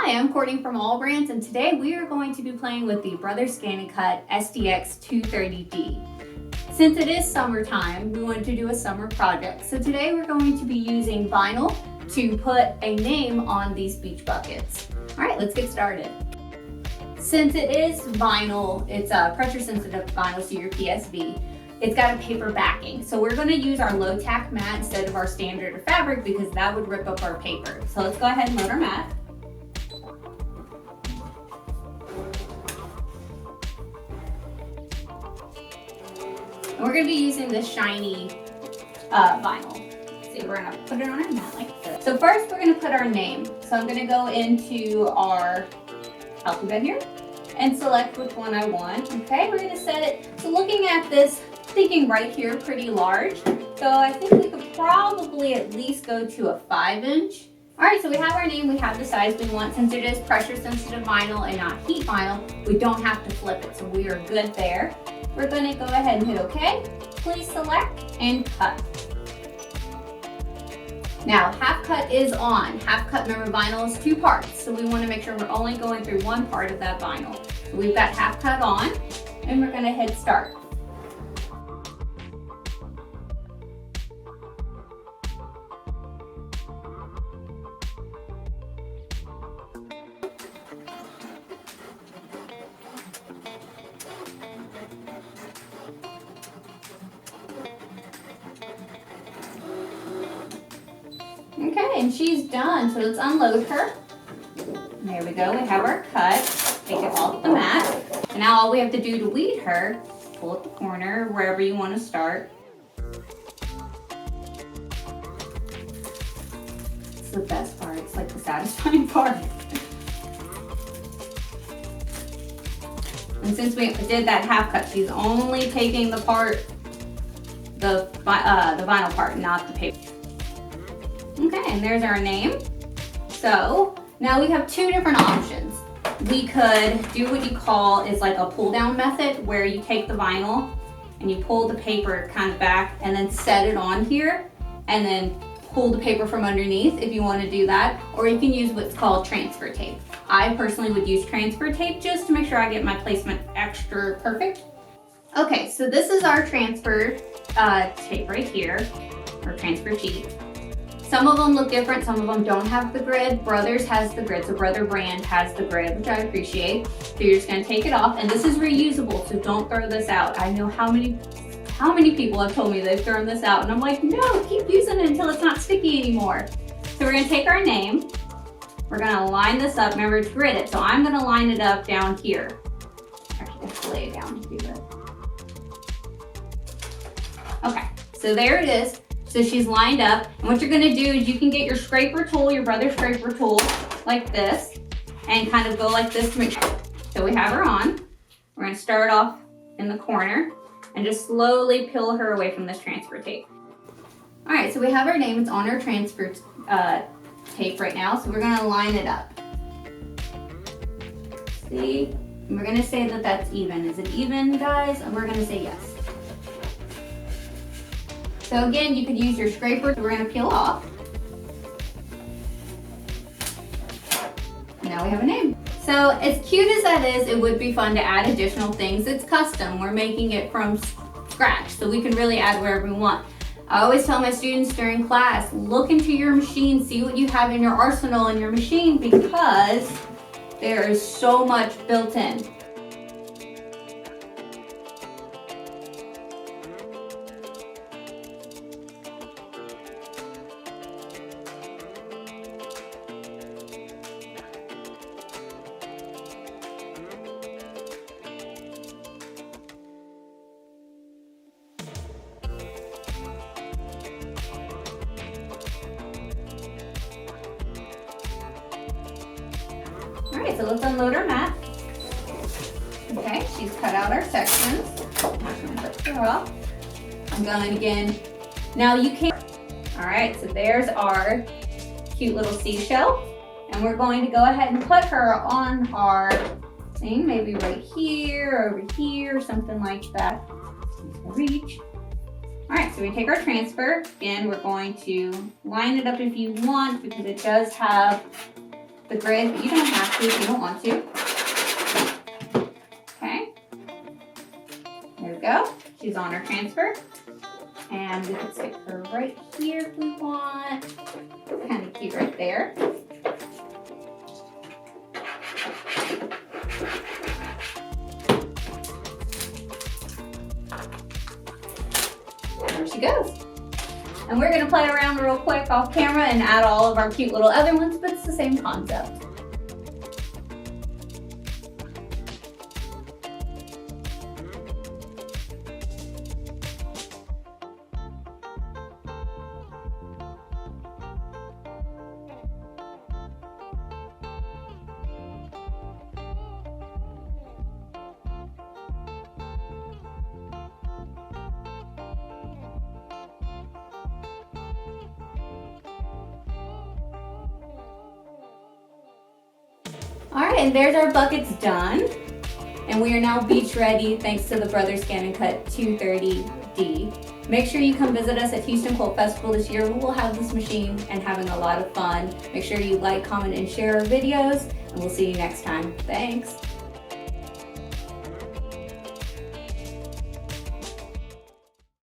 Hi, I'm Courtney from All Brands, and today we are going to be playing with the Brothers ScanNCut SDX 230D. Since it is summertime, we wanted to do a summer project. So today we're going to be using vinyl to put a name on these beach buckets. All right, let's get started. Since it is vinyl, it's a pressure sensitive vinyl, so your PSV, it's got a paper backing. So we're gonna use our low tack mat instead of our standard fabric because that would rip up our paper. So let's go ahead and load our mat. And we're gonna be using this shiny vinyl. See, we're gonna put it on our mat like this. So first we're gonna put our name. So I'm gonna go into our Halfcut here and select which one I want. Okay, we're gonna set it. So looking at this, thinking right here, pretty large. So I think we could probably at least go to a 5-inch. All right, so we have our name, we have the size we want. Since it is pressure sensitive vinyl and not heat vinyl, we don't have to flip it, so we are good there. We're gonna go ahead and hit OK. Please select and cut. Now, Halfcut is on. Halfcut, remember, vinyl is 2 parts, so we wanna make sure we're only going through 1 part of that vinyl. So we've got Halfcut on, and we're gonna hit start. Okay, and she's done, so let's unload her. There we go, we have our cut. Take it off the mat. And now all we have to do to weed her, pull up the corner, wherever you want to start. It's the best part, it's like the satisfying part. And since we did that Halfcut, she's only taking the part, the vinyl part, not the paper. Okay, and there's our name. So now we have 2 different options. We could do what you call is like a pull down method where you take the vinyl and you pull the paper kind of back and then set it on here and then pull the paper from underneath if you want to do that, or you can use what's called transfer tape. I personally would use transfer tape just to make sure I get my placement extra perfect. Okay, so this is our transfer tape right here, or transfer sheet. Some of them look different, some of them don't have the grid. Brothers has the grid, so Brother brand has the grid, which I appreciate. So you're just gonna take it off, and this is reusable, so don't throw this out. I know how many people have told me they've thrown this out, and I'm like, no, keep using it until it's not sticky anymore. So we're gonna take our name, we're gonna line this up, remember it's gridded, so I'm gonna line it up down here. Actually, let's lay it down to do that. Okay, so there it is. So she's lined up, and what you're gonna do is you can get your scraper tool, your Brother scraper tool, like this, and kind of go like this to make sure. So we have her on. We're gonna start off in the corner and just slowly peel her away from this transfer tape. All right, so we have our name, it's on our transfer tape right now, so we're gonna line it up. See, and we're gonna say that that's even. Is it even, guys? And we're gonna say yes. So again, you could use your scraper. We're gonna peel off. Now we have a name. So as cute as that is, it would be fun to add additional things. It's custom. We're making it from scratch, so we can really add whatever we want. I always tell my students during class, look into your machine, see what you have in your arsenal in your machine, because there is so much built in. All right, so let's unload our mat. Okay, she's cut out our sections. I'm gonna put her off. I'm going again. Now you can. All right, so there's our cute little seashell. And we're going to go ahead and put her on our thing, maybe right here, over here, something like that. Reach. All right, so we take our transfer. Again, we're going to line it up if you want, because it does have the grid, but you don't have to if you don't want to. Okay. There we go. She's on her transfer. And we can stick her right here if we want. Kind of cute right there. There she goes. And we're gonna play around real quick off camera and add all of our cute little other ones, but it's the same concept. All right, and there's our buckets done. And we are now beach ready thanks to the Brother ScanNCut 230D. Make sure you come visit us at Houston Quilt Festival this year. We'll have this machine and having a lot of fun. Make sure you like, comment, and share our videos, and we'll see you next time. Thanks.